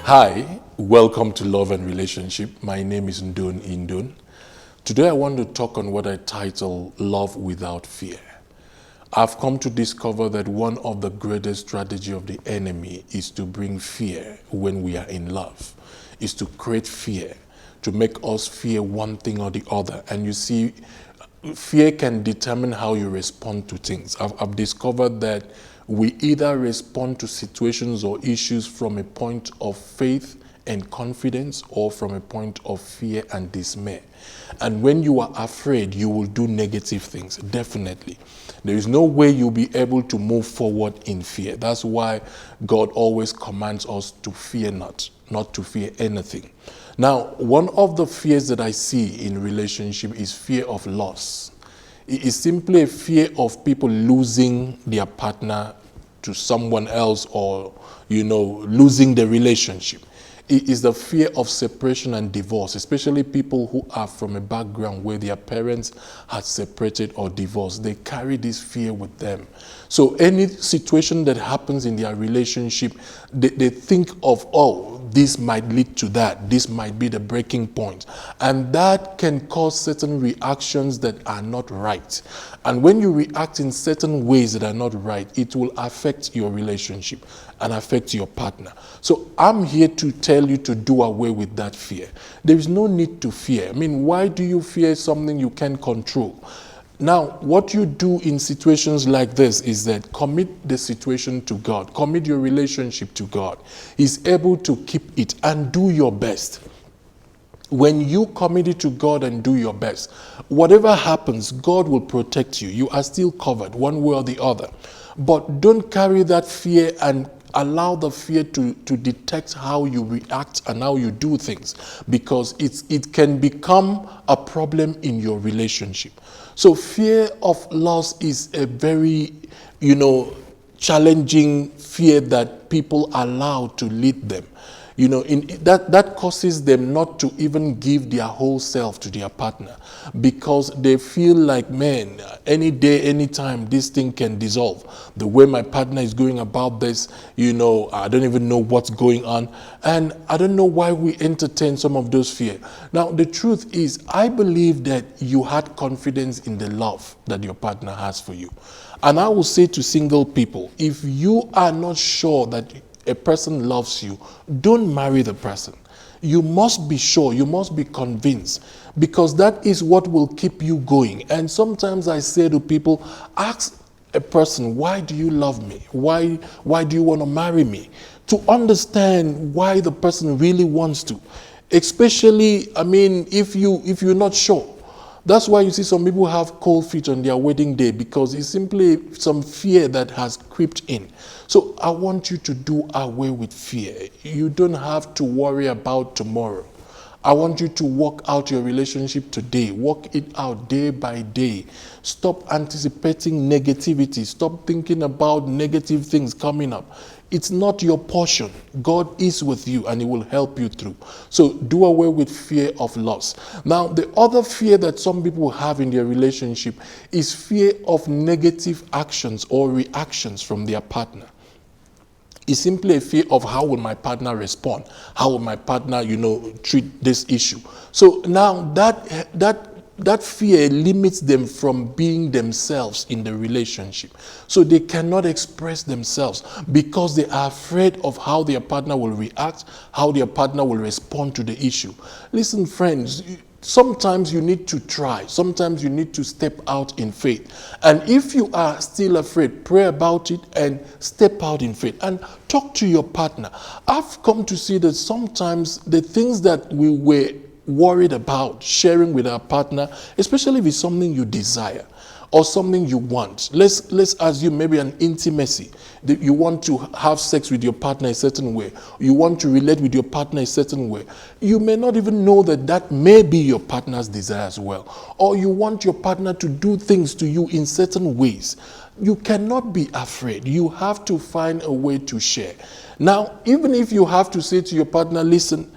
Hi, welcome to Love and Relationship. My name is Ndun Indun. Today I want to talk on what I title Love Without Fear. I've come to discover that one of the greatest strategy of the enemy is to bring fear when we are in love, is to create fear, to make us fear one thing or the other. And you see, fear can determine how you respond to things. I've discovered that we either respond to situations or issues from a point of faith and confidence or from a point of fear and dismay. And when you are afraid, you will do negative things, definitely. There is no way you'll be able to move forward in fear. That's why God always commands us to fear not to fear anything. Now, one of the fears that I see in relationship is fear of loss. It is simply a fear of people losing their partner to someone else or, losing the relationship. It is the fear of separation and divorce, especially people who are from a background where their parents had separated or divorced. They carry this fear with them. So any situation that happens in their relationship, they think of, this might lead to that. This might be the breaking point. And that can cause certain reactions that are not right. And when you react in certain ways that are not right, it will affect your relationship and affect your partner. So I'm here to tell you to do away with that fear. There is no need to fear. I mean, why do you fear something you can't control? Now, what you do in situations like this is that commit the situation to God. Commit your relationship to God. He's able to keep it and do your best. When you commit it to God and do your best, whatever happens, God will protect you. You are still covered one way or the other. But don't carry that fear and allow the fear to detect how you react and how you do things, because it can become a problem in your relationship. So fear of loss is a very, challenging fear that people allow to lead them. That causes them not to even give their whole self to their partner, because they feel like, man, any day, anytime, this thing can dissolve. The way my partner is going about this, I don't even know what's going on. And I don't know why we entertain some of those fears. Now, the truth is, I believe that you had confidence in the love that your partner has for you. And I will say to single people, if you are not sure that a person loves you, don't marry the person. You must be sure, you must be convinced, because that is what will keep you going. And sometimes I say to people, ask a person, why do you love me? Why do you want to marry me? To understand why the person really wants to. Especially, if you're not sure. That's why you see some people have cold feet on their wedding day, because it's simply some fear that has crept in. So I want you to do away with fear. You don't have to worry about tomorrow. I want you to work out your relationship today. Work it out day by day. Stop anticipating negativity. Stop thinking about negative things coming up. It's not your portion. God is with you and He will help you through. So do away with fear of loss. Now, the other fear that some people have in their relationship is fear of negative actions or reactions from their partner. It's simply a fear of, how will my partner respond? How will my partner, treat this issue? So now that fear limits them from being themselves in the relationship. So they cannot express themselves because they are afraid of how their partner will react, how their partner will respond to the issue. Listen, friends, sometimes you need to try. Sometimes you need to step out in faith. And if you are still afraid, pray about it and step out in faith and talk to your partner. I've come to see that sometimes the things that we were worried about sharing with our partner, especially if it's something you desire or something you want. Let's assume maybe an intimacy. You want to have sex with your partner a certain way. You want to relate with your partner a certain way. You may not even know that may be your partner's desire as well. Or you want your partner to do things to you in certain ways. You cannot be afraid. You have to find a way to share. Now, even if you have to say to your partner, listen,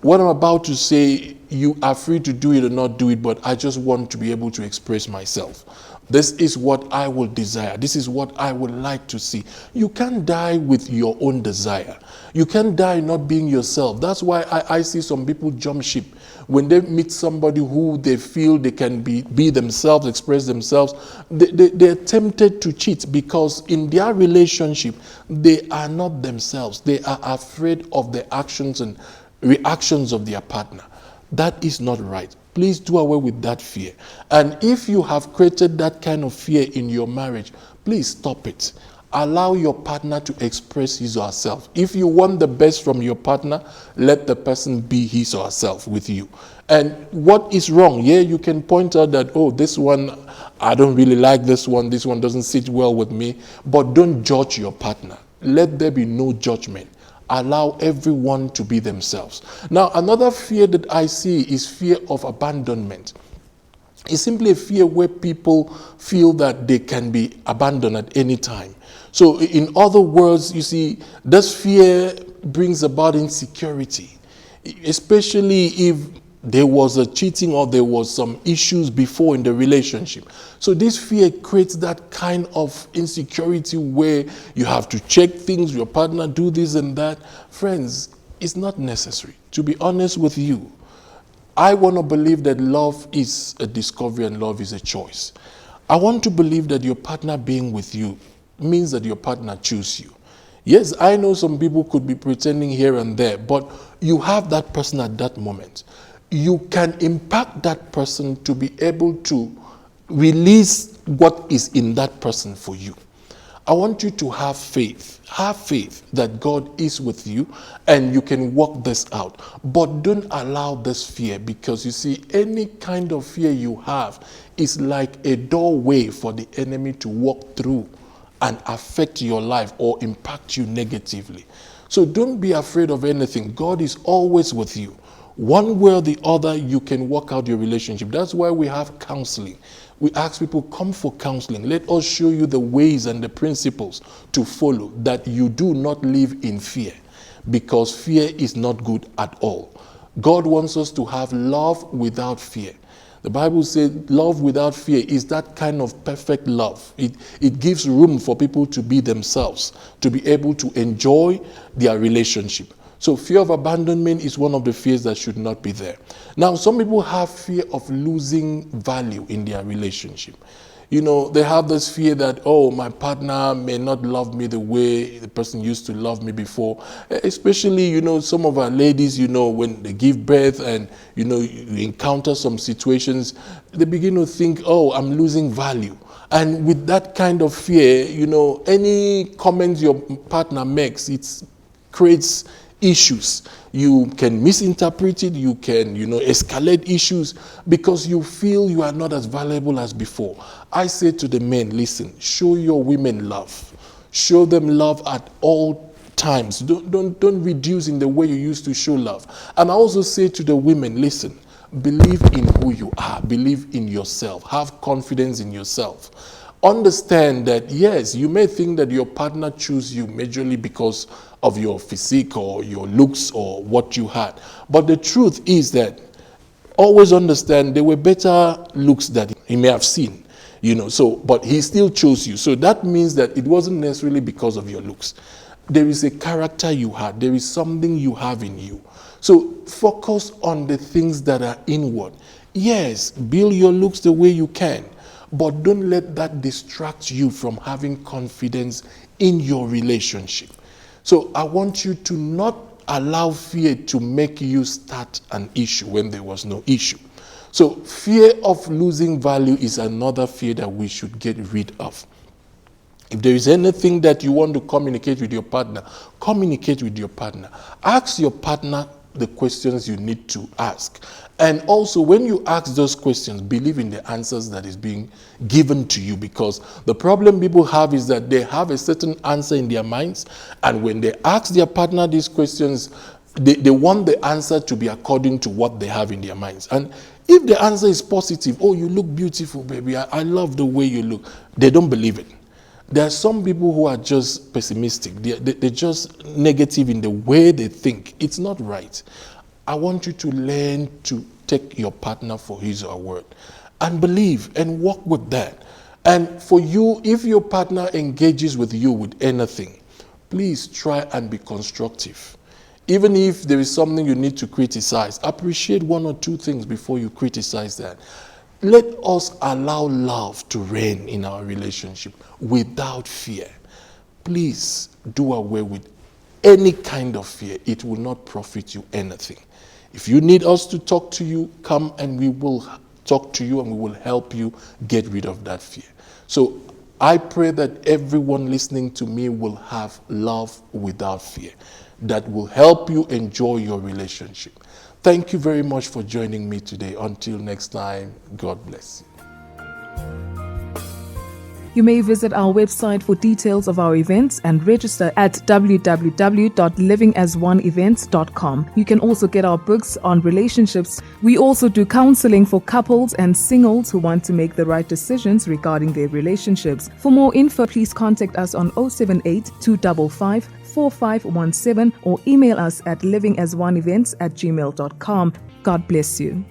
what I'm about to say, you are free to do it or not do it, but I just want to be able to express myself. This is what I will desire. This is what I would like to see. You can't die with your own desire. You can't die not being yourself. That's why I see some people jump ship. When they meet somebody who they feel they can be themselves, express themselves, they're tempted to cheat because in their relationship, they are not themselves. They are afraid of the actions and reactions of their partner. That is not right. Please do away with that fear. And if you have created that kind of fear in your marriage, please stop it. Allow your partner to express his or herself. If you want the best from your partner, let the person be his or herself with you. And what is wrong? Yeah, you can point out that, oh, this one, I don't really like this one doesn't sit well with me. But don't judge your partner. Let there be no judgment. Allow everyone to be themselves. Now, another fear that I see is fear of abandonment. It's simply a fear where people feel that they can be abandoned at any time. So, in other words, you see, this fear brings about insecurity, especially if there was a cheating or there was some issues before in the relationship. So this fear creates that kind of insecurity where you have to check things, your partner do this and that. Friends, it's not necessary. To be honest with you, I want to believe that love is a discovery and love is a choice. I want to believe that your partner being with you means that your partner chooses you. Yes, I know some people could be pretending here and there, but you have that person at that moment. You can impact that person to be able to release what is in that person for you. I want you to have faith. Have faith that God is with you and you can work this out. But don't allow this fear, because you see, any kind of fear you have is like a doorway for the enemy to walk through and affect your life or impact you negatively. So don't be afraid of anything. God is always with you. One way or the other, you can work out your relationship. That's why we have counseling. We ask people, come for counseling. Let us show you the ways and the principles to follow, that you do not live in fear, because fear is not good at all. God wants us to have love without fear. The Bible says love without fear is that kind of perfect love. It gives room for people to be themselves, to be able to enjoy their relationship. So fear of abandonment is one of the fears that should not be there. Now, some people have fear of losing value in their relationship. You know, they have this fear that, oh, my partner may not love me the way the person used to love me before. Especially, you know, some of our ladies, you know, when they give birth and, you know, you encounter some situations, they begin to think, oh, I'm losing value. And with that kind of fear, you know, any comments your partner makes, it creates issues. You can misinterpret it, you can, you know, escalate issues because you feel you are not as valuable as before. I say to the men, listen, show your women love. Show them love at all times. Don't reduce in the way you used to show love. And I also say to the women, listen, believe in who you are. Believe in yourself. Have confidence in yourself. Understand that, yes, you may think that your partner chose you majorly because of your physique or your looks or what you had. But the truth is that always understand there were better looks that he may have seen, you know, so, but he still chose you. So that means that it wasn't necessarily because of your looks. There is a character you had. There is something you have in you. So focus on the things that are inward. Yes, build your looks the way you can. But don't let that distract you from having confidence in your relationship. So I want you to not allow fear to make you start an issue when there was no issue. So fear of losing value is another fear that we should get rid of. If there is anything that you want to communicate with your partner, communicate with your partner. Ask your partner the questions you need to ask. And also, when you ask those questions, believe in the answers that is being given to you, because the problem people have is that they have a certain answer in their minds, and when they ask their partner these questions, they want the answer to be according to what they have in their minds. And if the answer is positive, oh, you look beautiful, baby, I love the way you look, they don't believe it. There are some people who are just pessimistic. They're just negative in the way they think. It's not right. I want you to learn to take your partner for his or her word and believe and work with that. And for you, if your partner engages with you with anything, please try and be constructive. Even if there is something you need to criticize, appreciate one or two things before you criticize that. Let us allow love to reign in our relationship without fear. Please do away with any kind of fear. It will not profit you anything. If you need us to talk to you, come and we will talk to you and we will help you get rid of that fear. So I pray that everyone listening to me will have love without fear that will help you enjoy your relationship. Thank you very much for joining me today. Until next time, God bless you. You may visit our website for details of our events and register at www.livingasoneevents.com. You can also get our books on relationships. We also do counseling for couples and singles who want to make the right decisions regarding their relationships. For more info, please contact us on 078 255 4517 or email us at livingasoneevents@gmail.com. God bless you.